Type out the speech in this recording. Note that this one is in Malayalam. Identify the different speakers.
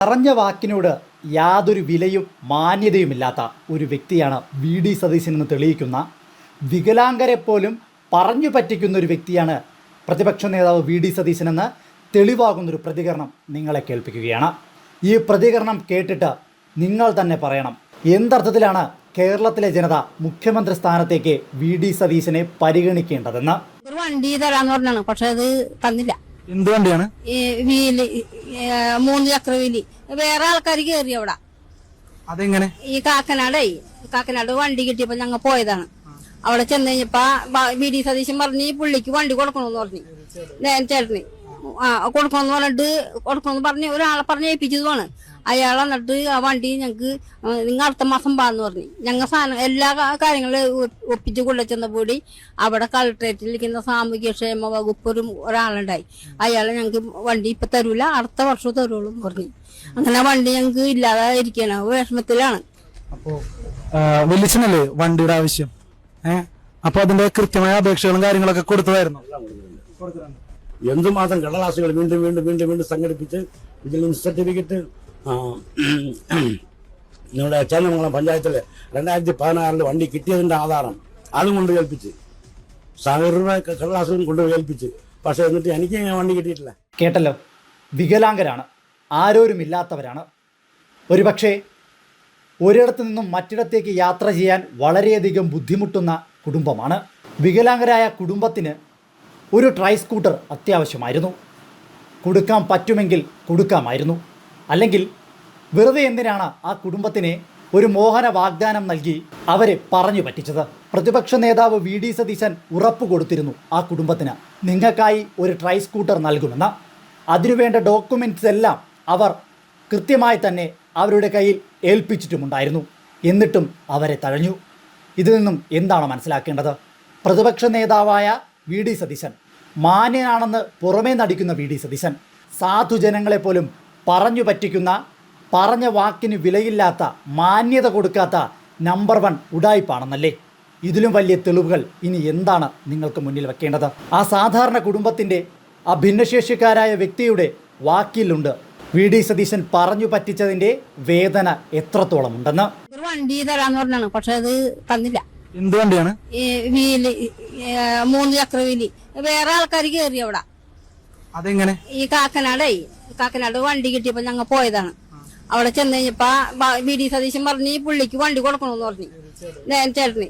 Speaker 1: പറഞ്ഞ വാക്കിനോട് യാതൊരു വിലയും മാന്യതയുമില്ലാത്ത ഒരു വ്യക്തിയാണ് വി ഡി സതീശനെന്ന് തെളിയിക്കുന്ന, വികലാംഗരെ പോലും പറഞ്ഞു പറ്റിക്കുന്ന ഒരു വ്യക്തിയാണ് പ്രതിപക്ഷ നേതാവ് വി ഡി സതീശനെന്ന് തെളിവാകുന്നൊരു പ്രതികരണം നിങ്ങളെ കേൾപ്പിക്കുകയാണ്. ഈ പ്രതികരണം കേട്ടിട്ട് നിങ്ങൾ തന്നെ പറയണം, എന്തർത്ഥത്തിലാണ് കേരളത്തിലെ ജനത മുഖ്യമന്ത്രി സ്ഥാനത്തേക്ക് വി ഡി സതീശനെ പരിഗണിക്കേണ്ടതെന്ന്.
Speaker 2: ഒരു വണ്ടി തരാന്ന് പറഞ്ഞാണ്, പക്ഷെ അത് തന്നില്ല.
Speaker 3: എന്ത് വണ്ടിയാണ്?
Speaker 2: വീല് 3 ചക്ര വീല്. വേറെ ആൾക്കാർ കയറി അവിടെ.
Speaker 3: അതെങ്ങനെ?
Speaker 2: ഈ കാക്കനാട് വണ്ടി കിട്ടിയപ്പോ ഞങ്ങൾ പോയതാണ്. അവിടെ ചെന്ന് കഴിഞ്ഞപ്പോ വി ഡി സതീശൻ പറഞ്ഞ് ഈ പുള്ളിക്ക് വണ്ടി കൊടുക്കണമെന്ന് പറഞ്ഞു. ചേട്ടന് കൊടുക്കണമെന്ന് പറഞ്ഞ് ഒരാളെ പറഞ്ഞ് ഏൽപ്പിച്ചതുമാണ്. അയാൾ എന്നിട്ട് ആ വണ്ടി ഞങ്ങക്ക് നിങ്ങൾ അടുത്ത മാസം പാന്ന് പറഞ്ഞു. ഞങ്ങൾ സാധനം എല്ലാ കാര്യങ്ങളും ഒപ്പിച്ച് കൊണ്ടുവച്ചെന്നപ്പോടി അവിടെ കളക്ടറേറ്റിലിരിക്കുന്ന സാമൂഹ്യക്ഷേമ വകുപ്പ് ഒരാളുണ്ടായി. അയാളെ ഞങ്ങക്ക് വണ്ടി ഇപ്പൊ തരൂല, അടുത്ത വർഷം തരുള്ളൂ പറഞ്ഞു. അങ്ങനെ വണ്ടി ഞങ്ങക്ക് ഇല്ലാതെ ഇരിക്കാണ്, വിഷമത്തിലാണ്.
Speaker 3: അപ്പോ വലിയച്ഛനല്ലേ വണ്ടിയുടെ ആവശ്യം? അപ്പൊ അതിന്റെ കൃത്യമായ അപേക്ഷകളും കാര്യങ്ങളൊക്കെ കൊടുത്തതായിരുന്നു.
Speaker 4: എന്തുമാത്രം കടലാസുകൾ വീണ്ടും വീണ്ടും വീണ്ടും വീണ്ടും സംഘടിപ്പിച്ച് വിജിലൻസ് സർട്ടിഫിക്കറ്റ് നമ്മുടെ ചേന്നമംഗലം പഞ്ചായത്തിൽ 2016 വണ്ടി കിട്ടിയതിന്റെ ആധാരം ആളും കൊണ്ട് കേൾപ്പിച്ച്, സാഗരൂപ കടലാസുകൾ കൊണ്ട് കേൾപ്പിച്ച്. പക്ഷെ എന്നിട്ട് എനിക്ക് വണ്ടി കിട്ടിയിട്ടില്ല.
Speaker 1: കേട്ടല്ലോ, വികലാംഗരാണ്, ആരോരുമില്ലാത്തവരാണ്. ഒരുപക്ഷെ ഒരിടത്തു നിന്നും മറ്റിടത്തേക്ക് യാത്ര ചെയ്യാൻ വളരെയധികം ബുദ്ധിമുട്ടുന്ന കുടുംബമാണ്. വികലാംഗരായ കുടുംബത്തിന് ഒരു ട്രൈ സ്കൂട്ടർ അത്യാവശ്യമായിരുന്നു. കൊടുക്കാൻ പറ്റുമെങ്കിൽ കൊടുക്കാമായിരുന്നു. അല്ലെങ്കിൽ വെറുതെ എന്തിനാണ് ആ കുടുംബത്തിനെ ഒരു മോഹന വാഗ്ദാനം നൽകി അവരെ പറഞ്ഞു പറ്റിച്ചത്? പ്രതിപക്ഷ നേതാവ് വി ഡി സതീശൻ ഉറപ്പ് കൊടുത്തിരുന്നു ആ കുടുംബത്തിന്, നിങ്ങൾക്കായി ഒരു ട്രൈ സ്കൂട്ടർ നൽകുമെന്ന്. അതിനുവേണ്ട ഡോക്യുമെൻറ്റ്സ് എല്ലാം അവർ കൃത്യമായി തന്നെ അവരുടെ കയ്യിൽ ഏൽപ്പിച്ചിട്ടുമുണ്ടായിരുന്നു. എന്നിട്ടും അവരെ തഴഞ്ഞു. ഇതിൽ നിന്നും എന്താണ് മനസ്സിലാക്കേണ്ടത്? പ്രതിപക്ഷ നേതാവായ വി ഡി സതീശൻ മാന്യനാണെന്ന് പുറമേ നടിക്കുന്ന വി ഡി സതീശൻ സാധുജനങ്ങളെ പോലും പറഞ്ഞു പറ്റിക്കുന്ന, പറഞ്ഞ വാക്കിന് വിലയില്ലാത്ത, മാന്യത കൊടുക്കാത്ത നമ്പർ 1 ഉഡായിപ്പാണെന്നല്ലേ? ഇതിലും വലിയ തെളിവുകൾ ഇനി എന്താണ് നിങ്ങൾക്ക് മുന്നിൽ വെക്കേണ്ടത്? ആ സാധാരണ കുടുംബത്തിൻ്റെ, ആ ഭിന്നശേഷിക്കാരായ വ്യക്തിയുടെ വാക്കിലുണ്ട് വി ഡി സതീശൻ പറഞ്ഞു പറ്റിച്ചതിൻ്റെ വേദന എത്രത്തോളം ഉണ്ടെന്ന്.
Speaker 2: ഒരു വണ്ടി തരാന്ന് പറഞ്ഞാണ്, പക്ഷെ അത് തന്നില്ല.
Speaker 3: എന്ത് വണ്ടിയാണ്?
Speaker 2: വീല് 3 ചക്ര വീല്. വേറെ ആൾക്കാർ കയറി അവിടെ.
Speaker 3: അതെങ്ങനെ? ഈ
Speaker 2: കാക്കനാട് വണ്ടി കിട്ടിയപ്പോ ഞങ്ങൾ പോയതാണ്. അവിടെ ചെന്ന് കഴിഞ്ഞപ്പോ വി ഡി സതീശൻ പറഞ്ഞ് ഈ പുള്ളിക്ക് വണ്ടി കൊടുക്കണമെന്ന് പറഞ്ഞു. ചേട്ടന്